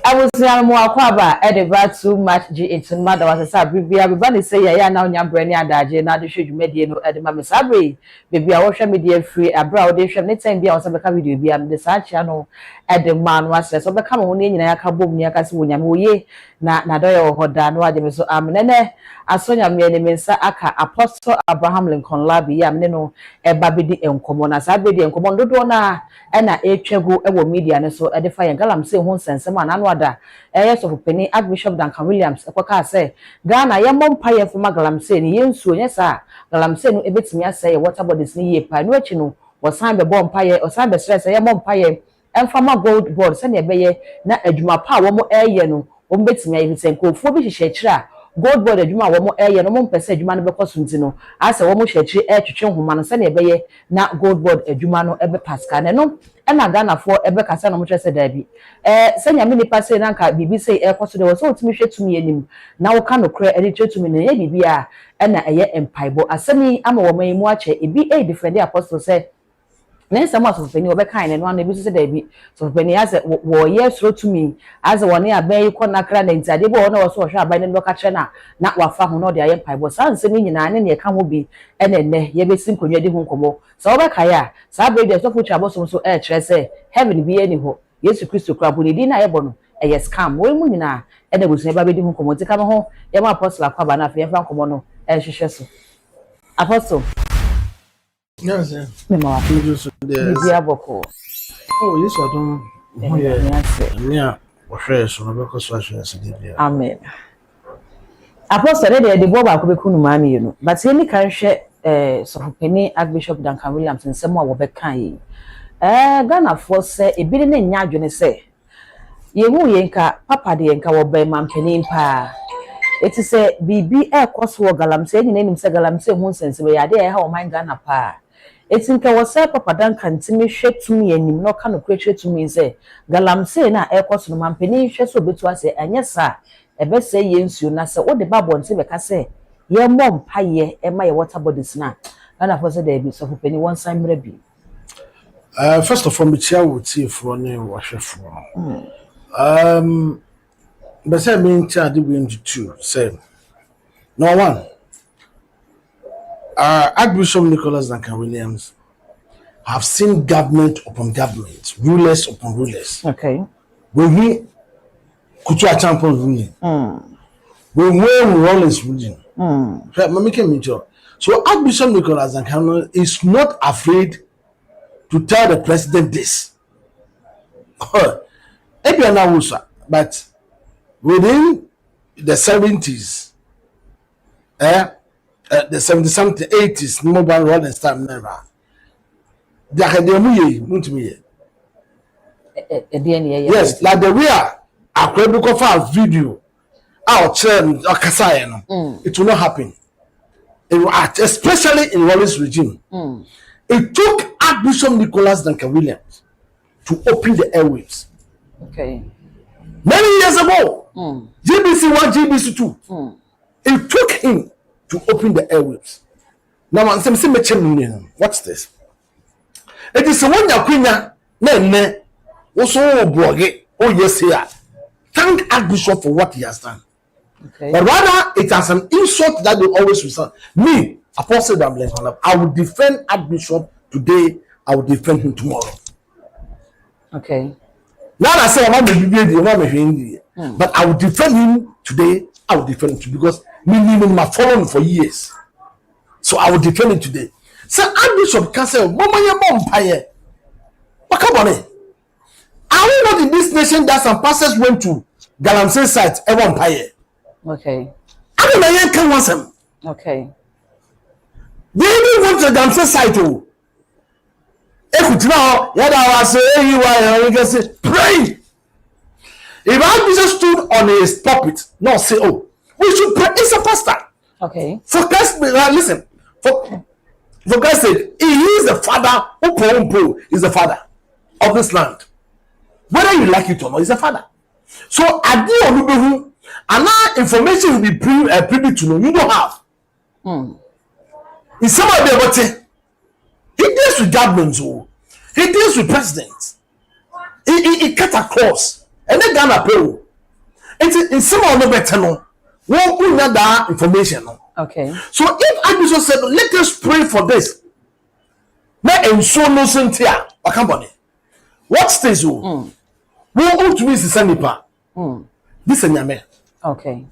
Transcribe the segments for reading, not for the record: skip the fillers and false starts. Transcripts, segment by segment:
I was more aquaba at the bad too much G8 and mother was a sub. We have a say, I now young brandy and I now the should mediano at the mamma sabri. Baby, I watch media free abroad. They shall not send me on some video. Be am the side channel at the man was so become only in a cabo near Casuya, na doyo or dan, what so am nene. As soon as me mensa aka Apostle Abraham Lincoln Labi, yam neno, a babidi and common as I be the commando dona, and a chego ever media and so edify and galam say one sense man anwada. Yes of penny Archbishop Duncan Williams, a quaka say, Ghana, yam pie for Magalam say, yen so yes, sir. Galam say no ebit me say, what about this new pie, no chino, or sign the bomb pie, or sign the stress, a yam pie, and from a gold board, send a baye, not a juma power more air yeno, or bits me even say, go for which share. Gold board adwuma wo mo eye no mo mpese adwuma no be koso ntino ase wo mo hyeche twetwe homa no se na ebeye na gold board adwuma no ebe pascal ne no e na Ghana fo ebe kasa no mo twese da bi se nya me nipa se na nka bibi se e koso de wo so otimi hwetumi anim na wo ka no kra e twetumi ne ye bibi a e na eye empaibo asemi ama wo man mu ache ebi e different apostle say Then some of the new kind and one maybe said they so when he has war yes wrote to me as a 1 year bay conacra and they won't also share by the local channel, not what found no the empire was answering in an any account will be and then ye be simple you didn't come. So back here, Sabre there's of which I was so say heaven be any hope. Yes, Christo crab will dinner ebono, a yes come, way munina, and there was never be the come to come home. Yama apostle Aquabana, Fian Comono, and she says Apostle. Yes, Mema yes. boko. Oh, yes, I don't. Yeah, fresh. No, because fresh. Amen. Apostle, the Boba could be Kunumami, you know, but any can share so penny Archbishop Duncan Williams and someone will be kind. Ghana for say a billion in Yajun say. Ye woo yenka, Papa de Yenka will be man penny pa. It is a BB air cost war galam saying name Sagalam say one sense we are there how my Ghana pa. It's in Kawasa Papa Duncan to me shake to me and no kind of creature to me say galam say na air cost no man penny so bit to say and yes sir a best say yes you na say what the babu and say say ye mom pie e my water bodies na Ghana for say there be so penny one time rebi. First of all, me chair would see for name wash for. But say me chair the win two say no one. Archbishop Nicholas Duncan Williams have seen government upon government, rulers upon rulers. Okay. When we could a champion ruling. When we Rollins ruling. So Archbishop Nicholas Duncan is not afraid to tell the president this. But within the 70s, the 70-something 80s, mobile rolling time never. The academy, yes, like the real I file video out churn or Kasayan. It will not happen. It will act, especially in Rollins regime. It took Archbishop Nicholas Duncan Williams to open the airwaves. Okay. Many years ago, GBC 1, GBC 2. It took him to open the airwaves. Now, what's this? It is one yakunya, ne, also broge, oh yes, here. Thank Archbishop for what he has done. Okay. But rather, it has an insult that they always resort. Me, Apostle Duncan, I will defend Archbishop today, I will defend him tomorrow. Okay. Now I say I'm not but I will defend him today, I will defend him today because me my following for years. So I will defend him today. So Archbishop can say, Mama, your mom pie. But come on, are we not in this nation that some pastors went to Galamsey site, everyone pie? Okay. I don't know, can want them. Okay. They even went to the Galamsey site. Oh, if now, I say, you can say, pray. If Archbishop stood on his pulpit, no, say, oh, we should pray. It's a pastor. Okay. For Christ, listen. For Christ's sake, he is the father who is the father of this land. Whether you like it or not, he's the father. So, at the end of and now information will be privy to know. You don't have. It's somebody about it. He deals with governments. He deals with presidents. He cut across. And then Ghana pay. It's in some of the better no. Won't that information. Okay. So if Archbishop said, let us pray for this. Now and so no sentia or company. What stays you? Won't to miss the Sanipa. This is Yame. Okay.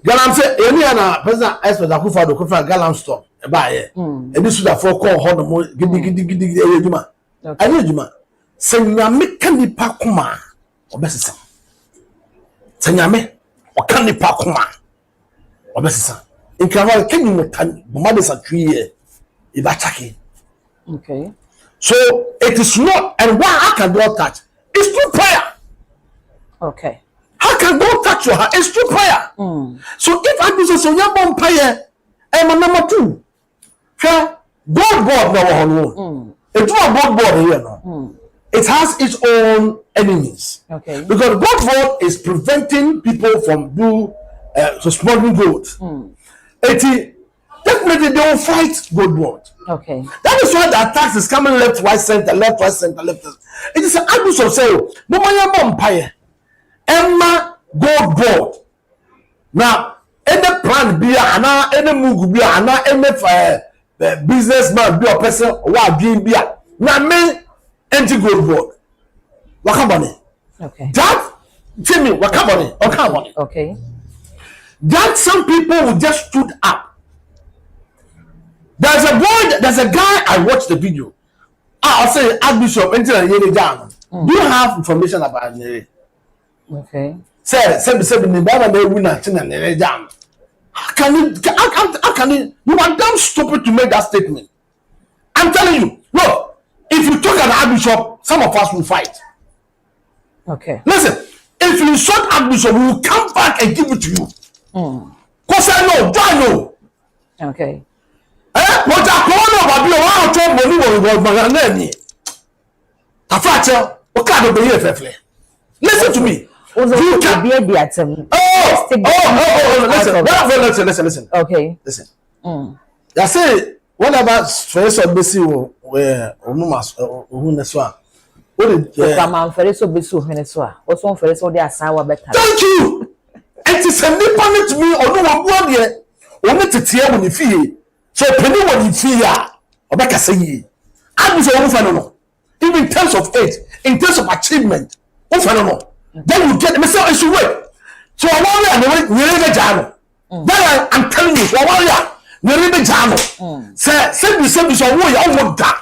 Galam say any other person expert that could for the Galam store. Buy and this is a four call hold more giddy juma. I need juma. Senyame Kanipa Kuma or Bessa. Senyame or Kanipa Kuma or Bessa. In Kaval, can you mothers are 3 years if attacking? Okay. So it is not, and why I can not touch? It's through prayer. Okay. How can God touch your heart? It's through prayer. So if I do so, you're born prayer, and number 2. God no. It's not God here no. It has its own enemies. Okay. Because God is preventing people from smuggling gold. Definitely they will fight God. Okay. That is why the attacks is coming left, right, center, left, right, center, left. It is an abuse of say, no man empire. Emma God. Now, any plan be any move be any businessman be a person who being be now me anti God. Wakabani. Okay. That Jimmy Wakabani. Okay. That some people who just stood up. There's a guy I watched the video. I'll say Archbishop until do you have information about Nere? Okay. Say me never win a jam. How can you are damn stupid to make that statement. I'm telling you, look, if you talk at Archbishop, some of us will fight. Okay. Listen, if you insult Archbishop, we will come back and give it to you. Because I know. Okay. What I call listen to me. You can be listen. Okay. Listen. I say whatever stress or busy where thank you. It is a nipple to me or no one here. Only to tear when you feel. So penny what you feel or back say I was a phenomenal. Even in terms of age, in terms of achievement, phenomenal. Then you get myself issue way. So I want to never jam. Then I'm telling you, I want to never jam. Say you so I want that.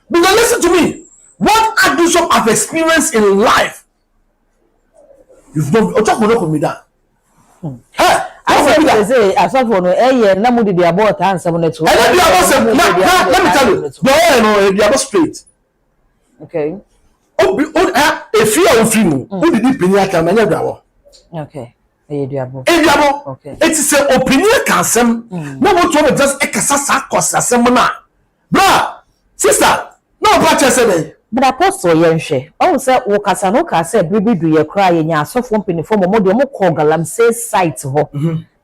Because listen to me, what Archbishop have experienced in life, you've not talk with me that. I say, I saw for no air, no did the about answer on it. Let me tell you, they are straight. Okay. If you are free, who did you pay a man? Okay. Okay. It is an opinion can no one told just a cassa cost a seminar. Bra, sister, no purchase. But apostle Yenshe, oh, sir, Wakasanoka said, Bibi, do you cry in your soft one penny from a model Kogalam says sight ho.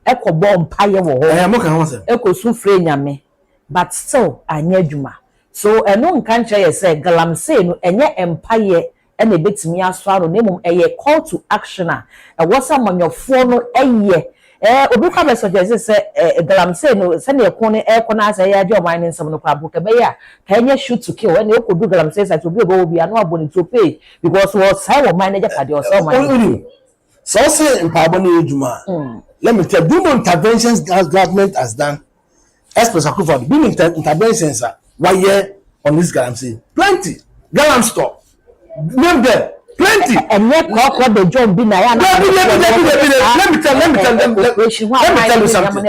Echo bomb pie wo. Echo sufre nyame. But still, I need Juma. So, a non country say, Galam say, no, and yet empire, and a bit me as far name a call to action. A what's on your phone a year. Obuka suggest say Galam say no send your corner air corner say ya job mining some no book beya can you shoot to kill and you could do Galam says that will be no abonning to pay because was how manager for your so so say in Paboni Juma. Let me tell you, interventions that government has done. As per Sakufa, doing interventions 1 year on this Galam say 20 Galam store. Name them. Plenty. And let the job be now. Let me tell you something.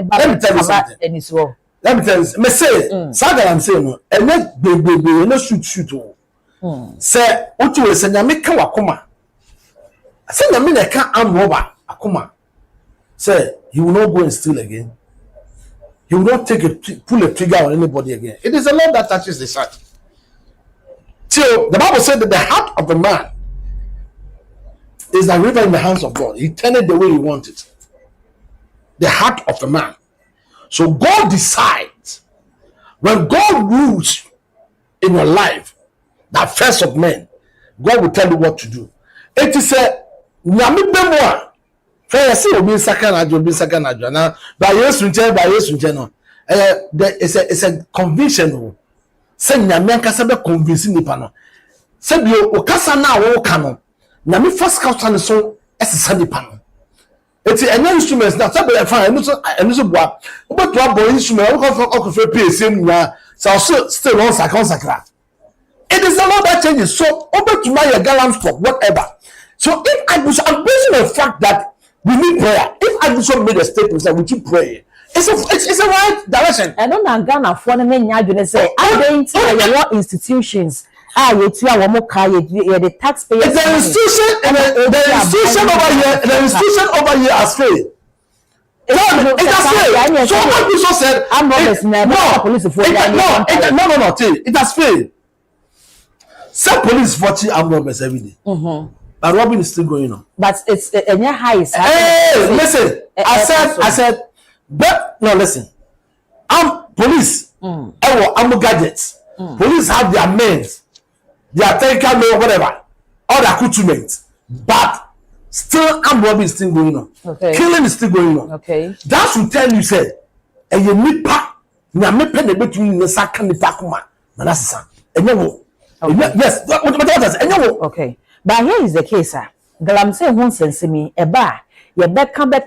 Let me tell you. Me say, Saga I'm saying, and let baby no shoot. Say, what you say? Nyame ka wakoma. Say nyame na ka amroba akoma. Say he will not go and steal again. He will not pull a trigger on anybody again. It is a law that touches the heart. So the Bible said that the heart of the man is a river in the hands of God. He turned it the way he wanted. The heart of a man. So God decides. When God rules in your life, that first of men, God will tell you what to do. It is a nyame bemo a fair say obi sakana ajo na ba yesu nche no it's a conviction o say nyame ankasa be convince nipa no say bi o kasa na wo ka no nyame first culture ne so esesa nipa no eti any instruments na say be fine enu so boa obeto abo instrument o ko fe pay same nya so still on sakra. It is a lot that changes. So, open to my gallant stop, whatever. So, if I'm based on the fact that we need prayer, if I made a statement that we keep praying, it's a right direction. I don't know Ghana for the men you say, I don't see your institutions. You the taxpayers. The institution over here has failed. It has failed. So, what Bishop said, I'm not police for it has failed. Some police 40 armed robbers every day. But robbing is still going on. But it's a high. Hey, listen. I said, but no, listen. Police. I'm gadgets. Police have their means, their tanker, whatever, all the accoutrements. But still, armed robbing is still going on. Okay. Killing is still going on. Okay. That should tell you, say, and you need pa, you make pen between the second and the takuma. Manasa. And you okay. Yes, okay. But here is the case, sir. Galamse won't sense me a bar. Your back and no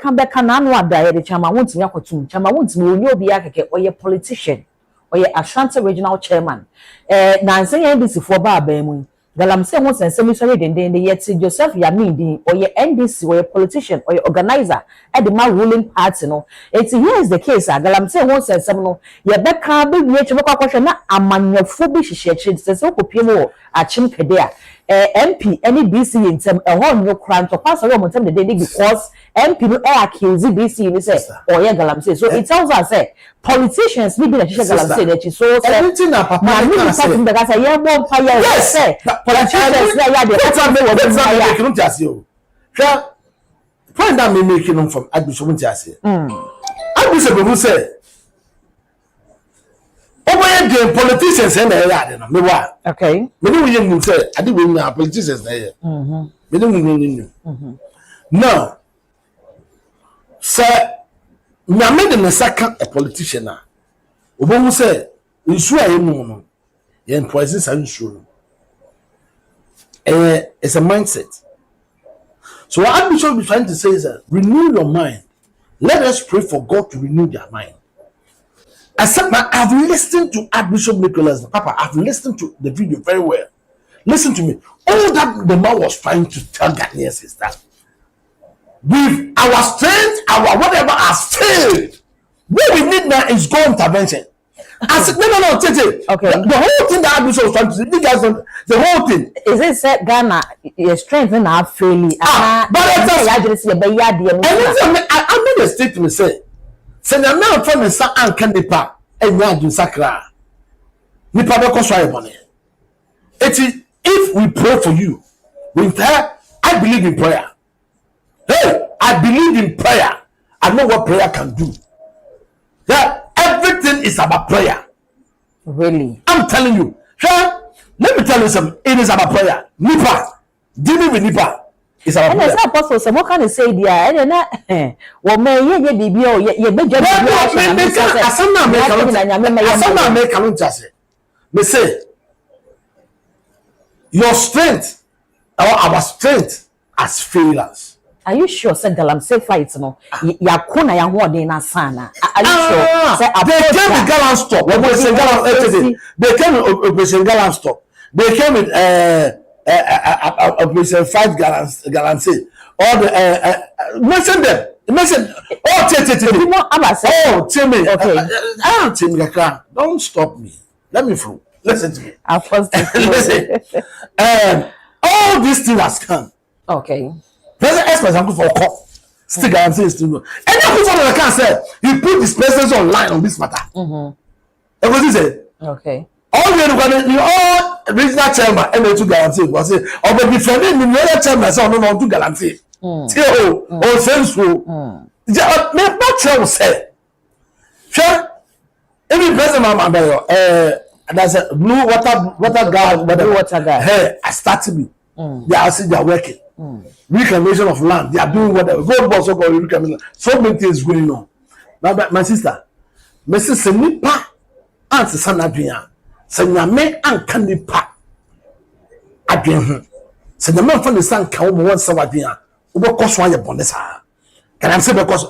one died. The chama won't me to chama won't me be a or your politician or your Ashanti regional chairman. Nancy NDC for bar bemu. Galamse won't sense me sorry then yet Joseph Yamin or your NDC or your politician or your organizer at the ruling party. No, it's here is the case, sir. Galamse won't sense some no. Your back can be question a manophobic shit says so people at Chimkadea. MP any BC in some a whole new crime to pass around the day because MP no accuse BC in say or yeah Galamse. So it tells us say politicians need to share Galamse that you so everything that papa can say because I am more fire yes say politicians yeah they point that me making them from Archbishop Ntiase. Archbishop who say the politicians and me why okay me no yen say I did win politicians there me no win no say na me the second a politician na obo say nsu aye no yen poison san nsu it's a mindset. So what Archbishop is trying to say is that renew your mind. Let us pray for God to renew their mind. I've listened to Archbishop Nicholas, Papa. I've listened to the video very well. Listen to me. All that the man was trying to tell Ghanaians is that with our strength, our whatever has failed. What we need now is God intervention. I said, no, Tete. Okay. The whole thing that Archbishop was trying to say, you guys don't, the whole thing. Is it said Ghana, your strength in our failure? But I made a statement, say the man from the Sa and Candipa and Yadu Sakra. Nipa beko so ayebone. If we pray for you, with her, I believe in prayer. Hey, I believe in prayer. I know what prayer can do. Yeah, everything is about prayer. Really? I'm telling you. Sure, let me tell you something. It is about prayer. Nipa, dealing with Nipa. It's our prayer. And as apostle, so what can I say there? And then, well, may you be your big job. Me say, your strength, our strength has failed us. Are you sure? Said Galamse fights no. Yakuna ya huode na sana. Are you sure? They came with Gallant stop. They came with Operation Gallant stop. They came with Operation 5 Galamse. All the mention them. Mention. Oh, Timmy. Okay. Timmy, don't stop me. Let me through. Listen to me. Listen. All these things has come. Okay. President express I'm for call. Still guarantee is still. And that people that can say he put his presence online on this matter. And what he said? Okay. All the all regional chairman and they to guarantee was say or but defending the other chairman say no to guarantee. Oh sense so. Ja me patch say. Sure. Every president man there's a blue water guard, blue water guard. Hey, I started me. They are saying they are working. reclamation of land. They are doing whatever. Gold boss called reclamation. So many things going on. Now, my sister, Mrs. Senipa, Aunt Sanadrian, Senyame and Candipa. Again, Senyame from the San Kaum one Sawadrian. What cost why your bonessa? Can I say because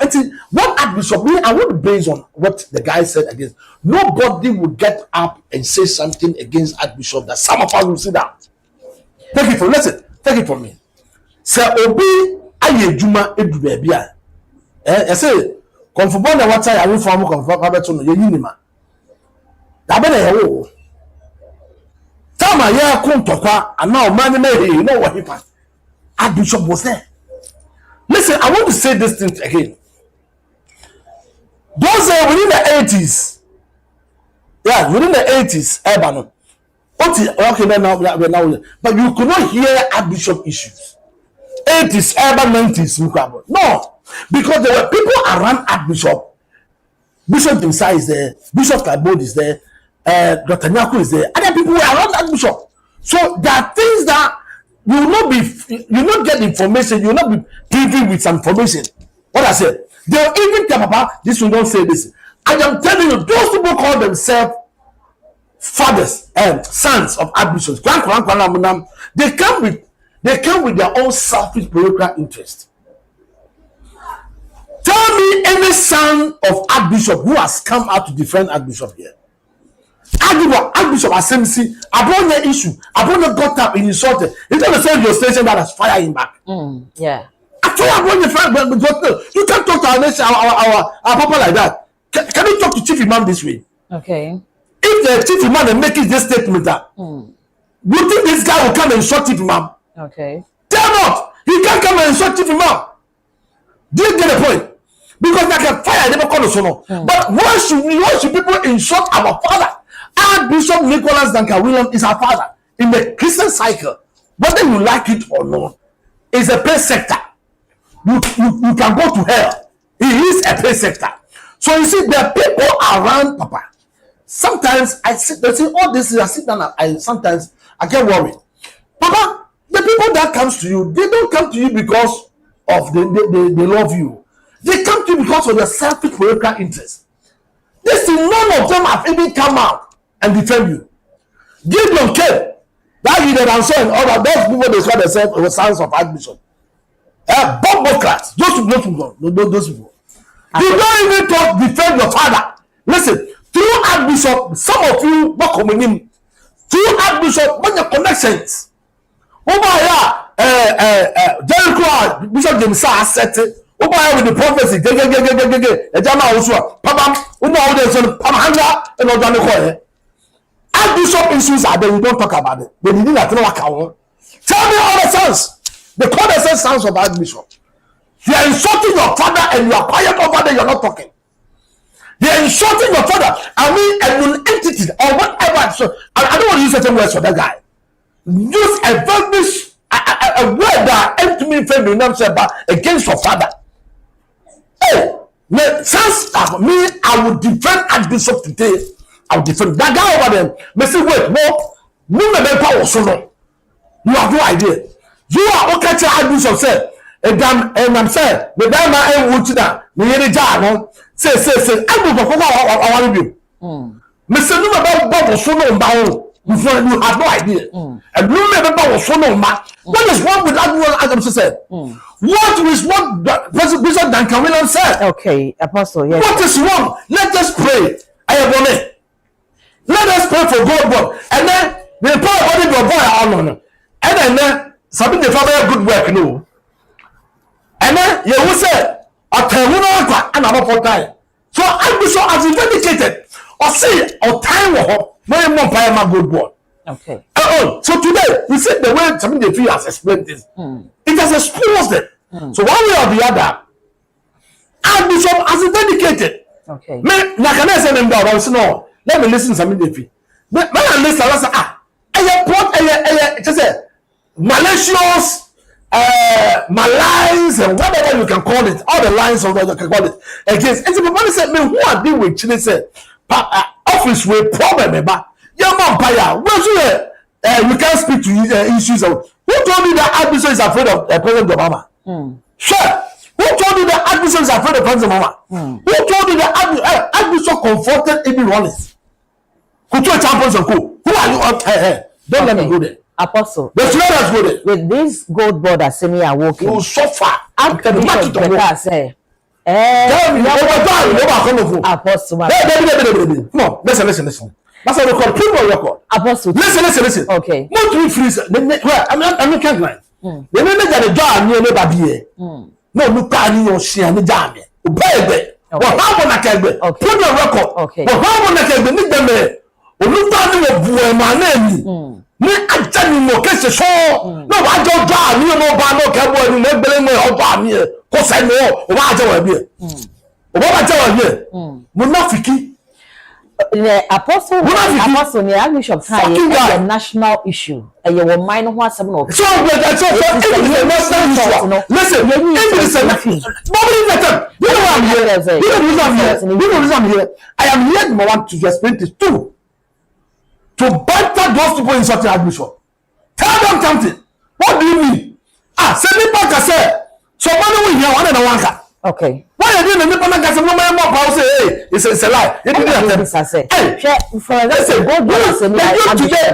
what Archbishop me? I want to base on what the guy said against. Nobody would get up and say something against Archbishop that some of us will see that. Take it from listen. Take it from me. Say Obi aye juma edu baby a. I say konfobon na wata ya reform konfo abeto no ye yinima. Da be na ye wo. Tama ye kuntokwa ana o man na he no what happen. Archbishop was there. Listen, I want to say this thing again. Those within the 80s, yeah, within the 80s, urban. Okay, now, but you could not hear Archbishop issues. 80s, urban 90s, no, because there were people around Archbishop. Bishop Dimsa is there, Bishop Kabod is there, Dr. Nyako is there. Other people were around Archbishop. So there are things that you will not get information, you will not be privy with some information. What I said, they'll even tell Papa, this will not say this. I am telling you, those people call themselves fathers and sons of archbishops. They come with their own selfish political interest. Tell me any son of archbishop who has come out to defend archbishop here. Archbishop Asemsi, upon the issue, upon the got up in insulted. It's not the same your station that has fired him back. Yeah. After upon the fact, but you can't talk to our nation, our people like that. Can you talk to Chief Imam this way? Okay. If the Chief Imam is making this statement, you think this guy will come and insult Chief Imam? Okay. Tell not. He can't come and insult Chief Imam. Do you get the point? Because they can fire, never call us no. But why should people insult our father? Archbishop Nicholas Duncan William is our father in the Christian cycle. Whether you like it or not, is a pay sector. You can go to hell. He is a pay sector. So you see, there are people around Papa. Sometimes I sit, they say, all this is I sit down. Sometimes I get worried. Papa, the people that comes to you, they don't come to you because of they love you. They come to you because of their selfish political interest. This is none of them have even come out and defend you. Gideon came. That you that I'm saying, all of those people they call themselves sons of Archbishop. Bombocrats. Those people. You don't even talk defend your father. Listen, through Archbishop, some of you not coming in. Through Archbishop, when your connections. Over here, Jericho, Bishop James said it. Over here with the prophecy, a Jama also, Papa, and all Archbishop issues are there, we don't talk about it. They didn't know what. Tell me all the sons. They call themselves sons of Archbishop. They are insulting your father and you are quiet over there, you're not talking. They are insulting your father. I mean, an entity or whatever. So I don't want to use certain words for that guy. Use a verbiage, a word that empty family against your father. Hey, since me, I will defend Archbishop today. I'll defend that guy over there. But see, wait, no power so long. You have no idea. You are okay to Archbishop said, and I'm saying, the damn I want to that. Me any job, say, I will go I want you. Mr. Number so long, you have no idea. And no so long, what is wrong with that? Adam said, what is what Bishop Duncan William said? Okay, Apostle, yes. What is wrong? Let us pray. I have on it. Let us pray for God, and then the power body your boy on, and then something the father good work, no. And then you will say, I tell you and I'm for time. So Archbishop has vindicated, or say, or time or no more by my good word. Okay. So today we said the way something the tree has explained this. It has exposed it. So one way or the other, Archbishop has vindicated. Okay. Me, na can I say them down? I say no. Let me listen to something they feel. But when I listen, I say I just say malicious, malice and whatever you can call it, all the lines of what you can call it against. And somebody said, "Me, who are dealing with?" Chile said, "Office with problem, but your mom paya. Where's you? you can't speak to issues of. Who told you that Archbishop is afraid of President Obama? Sure. Who told you that Archbishop is afraid of President Obama? Who told you that Archbishop confronted Amy Rollins? Who told champions of who? Who are you? Don't let me go there. Apostle. But let us go there. With this gold board as semi are walking. You will suffer. Archbishop better say. Tell me, Apostle. Come on, listen. That's a record. People record. Apostle. Listen. Okay. Not to freeze. I'm can't line. The minute that the jar near nobody here. No, look at you, she and the jam. Baby. What happened? I can't be. Put your record. Okay. What happened? I can't be. Nick them there. Look at you, my name. Nick, I tell you, no, case so. No, I don't jar. You know, no, cowboy, you never blame me or bar me. Cause I know what I tell you. What I tell you. Munafiki. The apostle near Archbishop Kai is a national issue. And you will mind what some of so that's a national issue. Listen, nobody better. You know I'm here. You know I'm here. I am here number one to explain this too. To better those people in such an Archbishop. Tell them something. What do you mean? Send me back I said. So money we here one and one. Okay. Why are you doing the Nippon gas? No man more power say, hey, it's a lie. It didn't say. Hey, for listen, be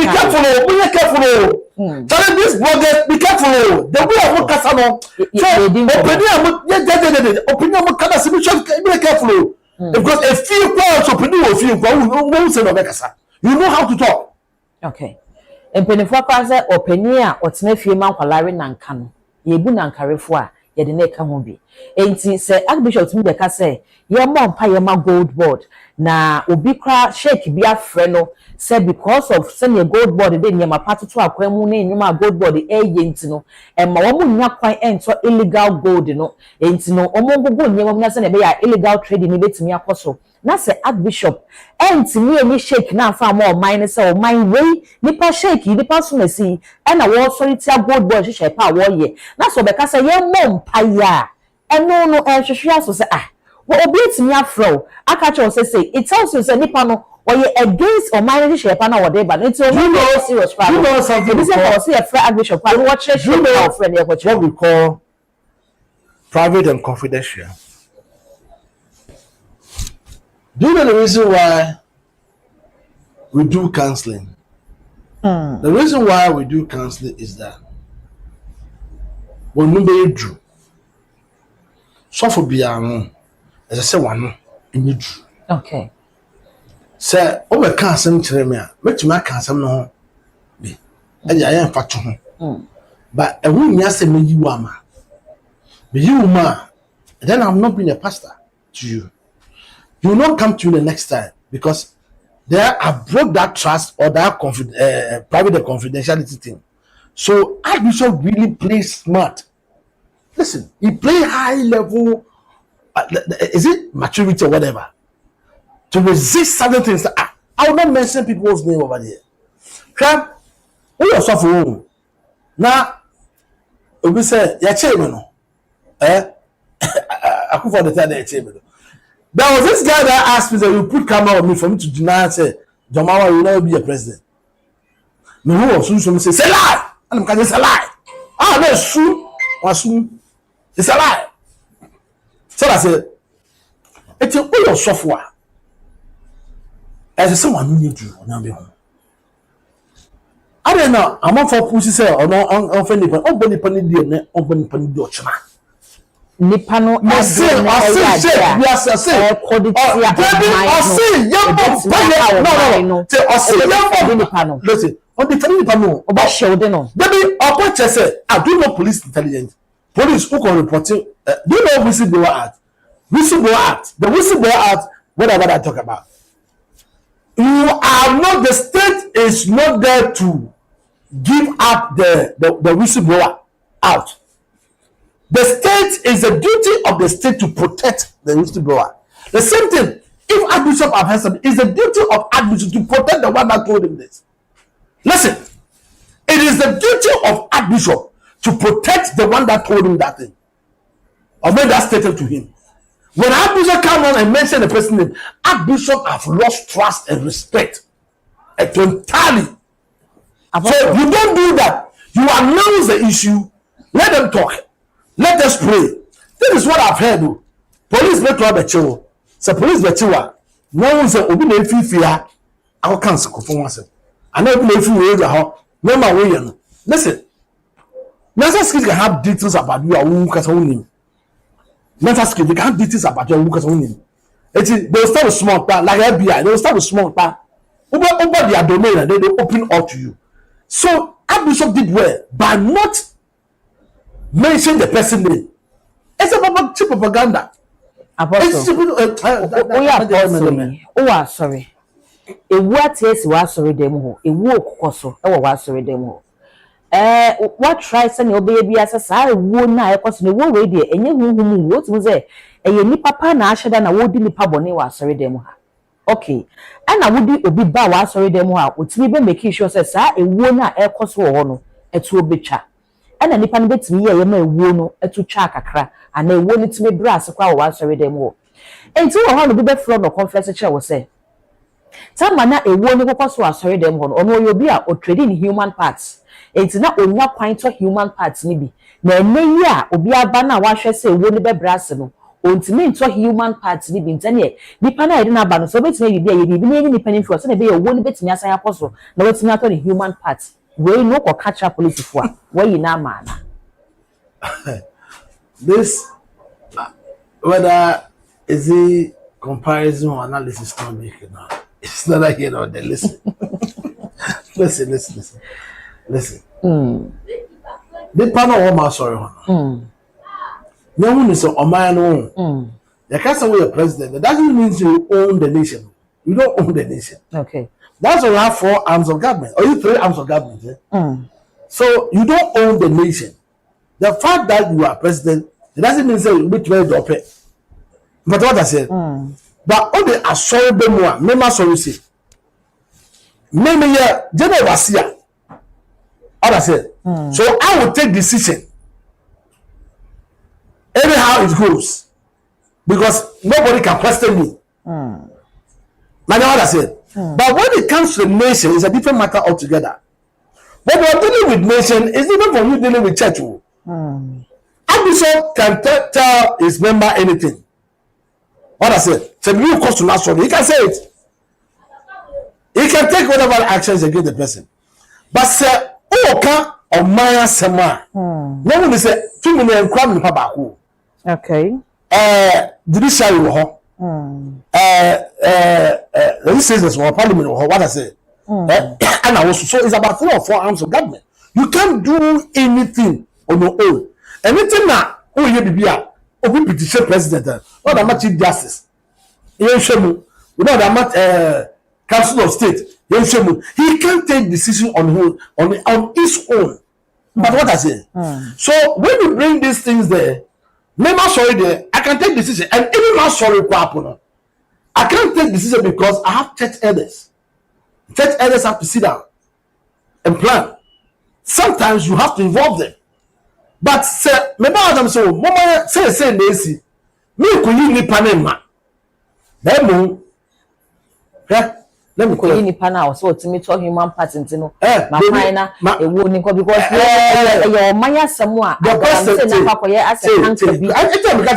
careful. Be careful. Tell this bloggers, be careful. The way of Casano. Opinion, be careful. Because a few points opinion, no say no Becassa. You know how to talk. Okay. And Penifaka said, opinion, or Tnefi man, Palari Nankan. Yebu Nankarefua. Yede na ka ho bi enti se Archbishop tumi beka say ye mo mpa ye ma gold board na obi kra shake bi afre no say because of send a gold board dey nyama patoto akwan mu na nyama gold board ye enti no e ma wo mu nya kwan ento illegal gold no enti no omo gogo nyama mu na say na be ya illegal trading ni betimi akoso na say Archbishop enti mi eni shake na fa mo mine say o mine wey nipa shake nipa so na si e na wo sorry tia gold board hye pa wo ye na so beka say ye mo mpaya eno no hwehwe aso say wo obi etimi afro aka che o say it tells you say nipa no or you against or mine hye pa na wo dey ba no so you know serious problem. You know something this is say a friend Archbishop pa what church you know friend what we call private and confidential. Do you know the reason why we do counseling? The reason why we do counseling is that when we do, so for beyond, as I say, one in you. Okay. Say, over counseling, make you my counseling no be. And I am fat. But a woman, yes, me you ma. Be you ma. Then I'm not being a pastor to you. You will not come to you the next time because there I broke that trust or that private confidentiality thing. So Archbishop really plays smart. Listen, he play high level. Is it maturity or whatever? To resist certain things. I will not mention people's name over there. Crap, who you suffer? Now, we say, "Ya chairman, I could for the third chairman." There was this guy that asked me that you put camera on me for me to deny and say, Jamawa, you will never be a president. Me who was soon say, say lie! And I'm going to say lie. No, soon. It's a lie. So I said, it's all your software. As someone who need you, now be home. I don't know, I'm not for pussy say, or no, on Fanny, but on Bonnie Penny, on Bonnie Penny, Nipano listen, on the Nipano, about Sheldon. Baby, our say, I do not police intelligence. Police who can report do you know whistleblower act? Whistleblower act. The whistleblower act, whatever I talk about. You are not, the state is not there to give up the whistleblower out. The state is the duty of the state to protect the whistleblower. The same thing, if Archbishop have heard something, it's the duty of Archbishop to protect the one that told him this. Listen, it is the duty of Archbishop to protect the one that told him that thing, or made that statement to him. When Archbishop come on and mention the person's name, Archbishop have lost trust and respect entirely. So you don't do that. You announce the issue. Let them talk. Let us pray. This is what I've heard. Police make trouble chill. So police be chill. No one say obi na efi fia. I can't say for one say. I know obi na efi we dey how. No man we you. Listen. Mental skills can have details about you who kasa woni. Mental skills they can have details about you who kasa woni. They'll start with small part like FBI. They'll start with small part. Over their domain and they open up to you. So Archbishop did well by not mentioning the person name. It's about cheap propaganda. Sorry. What is was sorry demo? A walk also. Was sorry demo. What tries and obey be as I would not cause no way there, and you who what was there? And you need papa na asha than a woody pabone was sorry demo. Okay, and I would be bow was sorry demo, which me make sure says, a wona air cost for honor, a two bitcha. And a nipan bets me a may wono, a two chaka cra, and they won it to me brass a crowd was sorry demo. And so I want to be the floor of confessor was say. Some man a woman cost was sorry demo, or no you'll be out or trading human parts. It's not only a point of human parts, maybe. Na ya obi abana wa hwe se wo ne be brass no ontime nto human parts ni bi ntane nipa na ide na aba no so betime bibia ye bibi na nipa ni fo so na be ye wo ne betime asan akoso na wetime ato the human parts we no ko catch up police fo a we na ma na this whether is a comparison or analysis not making now. It's not like they listen. Listen. The panel almost sorry. No one is on my own. You can't say you're president. That doesn't mean you own the nation. You don't own the nation. Okay. That's why you have 4 arms of government. Or you 3 arms of government. So you don't own the nation. The fact that you are president, it doesn't mean you be very drop it. But what I said. But all the assured them one, remember sorry say. Maybe General Wasia. What I said. So I will take decision. Anyhow it goes. Because nobody can question me. Like what I said. But when it comes to the nation, it's a different matter altogether. But we're dealing with nation, it's different from you dealing with church. Archbishop can tell his member anything. What I said. So you cost to national, he can say it. He can take whatever actions against the person. But say, okay, or Maya Sama. No one say 2 million crime in Pabaku. Okay. Judiciary legislators or parliament or what I say. And I was so it's about 3 or 4 arms of government. You can't do anything on your own. Anything now, oh you be a petition president, or the chief justice. Without the council of state. He can't take decision on his own. But what I say. So when you bring these things there, remember sorry there, I can take decision. And even not sorry, I can't take decision because I have church elders. Church elders have to sit down and plan. Sometimes you have to involve them. But say, remember Adam so mama say Nancy, me could you need panema. Then let me call you pana so to me talk human parts into no my a warning because your maya somewhere the person I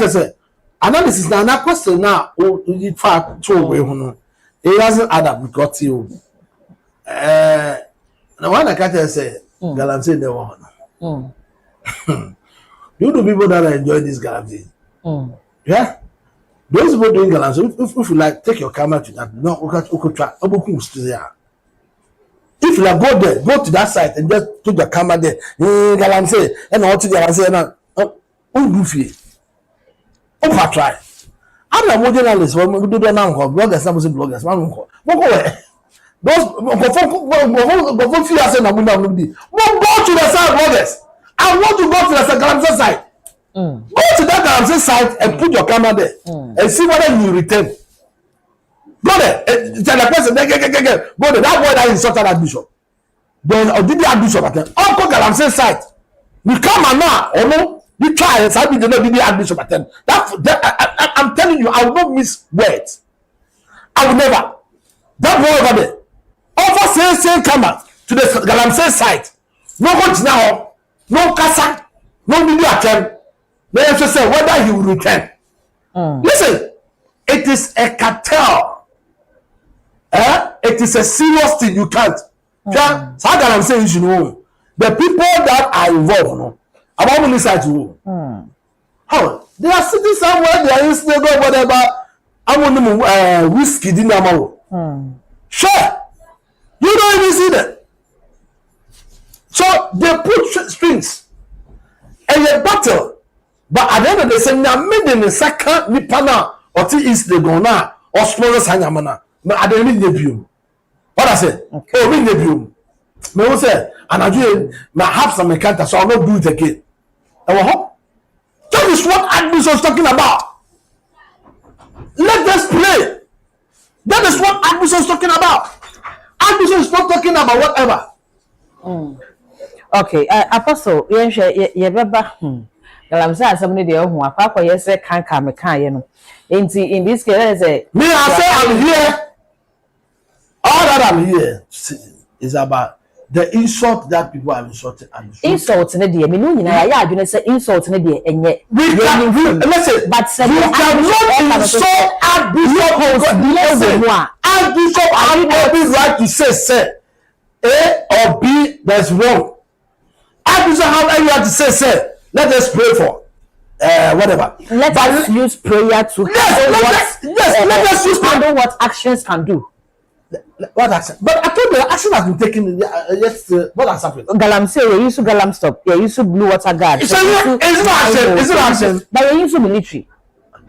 say analysis now na question now you fact to we no it doesn't add up because you the one I can say galamsey the one you the people that enjoy this galamsey yeah. Those people doing galamsey, if you like, take your camera to that. No, if you like, go to that site and just put the camera there. Galamsey, and all to galamsey, and goofy. Oh, try. I'm a journalist. We do the now. Bloggers, some bloggers. Man, those go few years and go to the side bloggers. I want to go to the galamsey site. Go to that galamsey site and put your camera there and see whether you return. Go there. Tell the person, go there. That boy that insulted that bishop. Then or did the archbishop attend? Uncle galamsey site. You come and now, or no, you try and say, did the archbishop attend? I'm telling you, I will not miss words. I will never. That boy over there. Offer say come out. to the Galamsey site. No go now, no kasa, no video attempt. They have to say whether he will return. Listen, it is a cartel. It is a serious thing. You can't. So I'm saying, you know, the people that are involved, no, about on this side to how they are sitting somewhere, they are in still go whatever. I'm on the whiskey dinner. Sure, you don't even see that. So they put strings and they battle. But at the end of the day, now made in the second nipana or is the gona or smaller sanyamana. But I don't need the view. What I said? Okay. Oh, ring the view. Me will say, and I do have some encounter, so I'll not do it again. That is what Admission is talking about. Let us play. That is what Admission is talking about. Admission is not talking about whatever. Okay, Apostle, you remember? Galamsey somebody dey ohu akwa yes kan me kan ye no. Enti in this case say me I say I'm here. All that I'm here is about the insult that people are insulting. Insult ne dey me no nyina ya adwene say insult ne dey enye. Listen, but say you cannot insult Archbishop have every right to say A or B that's wrong. Archbishop have every right to say let us pray for whatever. Let us use prayer to let us use handle what actions can do. What action? But I told you the action has been taken. Yes, what has happened? Galamsey, you use Galam stop. You use blue water guard. It's not action. It's not action. But you use military.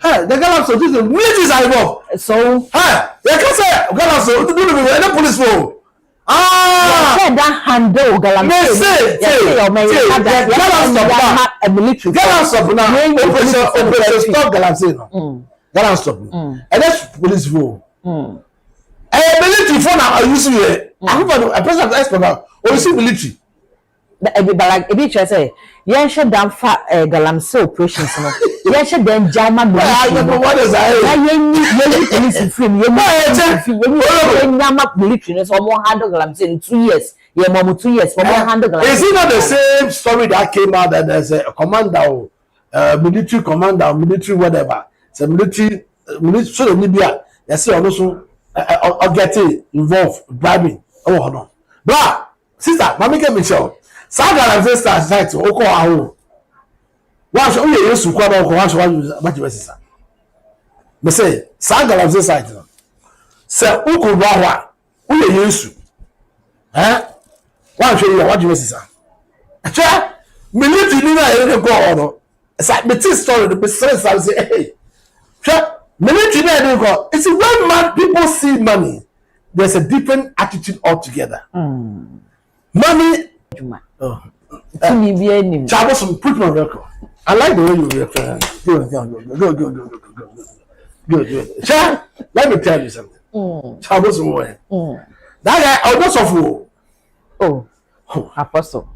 Hey, the Galam stop. The military are involved. So, hey, you can say Galam stop. To do with any police role. Said that handle Galamsey. Say, a military. Galam stop now. Operation stop Galamsey no. Galam stop. And that's police role. Military phone are using it. A person expert now. Or you see military. But like a bit say, yeah, shut down Galamsey operations. Yeah, shut down Jama military. What is that? Yeah, police free. You military. So more handle Galamsey in 2 years. Yeah, more 2 years. More handle Galamsey. Is it not the same story that came out that there's a commander, military commander, military whatever. It's a military, so the Libya. They say also. Or getting involved, bribing. Oh no, blah, sister, Mammy get me show. Saga and sister site, Oko Aho. Watch only used to come over, watch what you sister. Me say, Saga and sister site. Say, Oko Bawa, only used to. Watch you, what you sister. Cha, military didn't go on. It's like the story, the business, I say, hey, cha. Military it's when people see money, there's a different attitude altogether. Money. Chabos, put me on record. I like the way you record. Good. Cha, let me tell you something. Chabos, that guy, I was a fool. Oh, Apostle.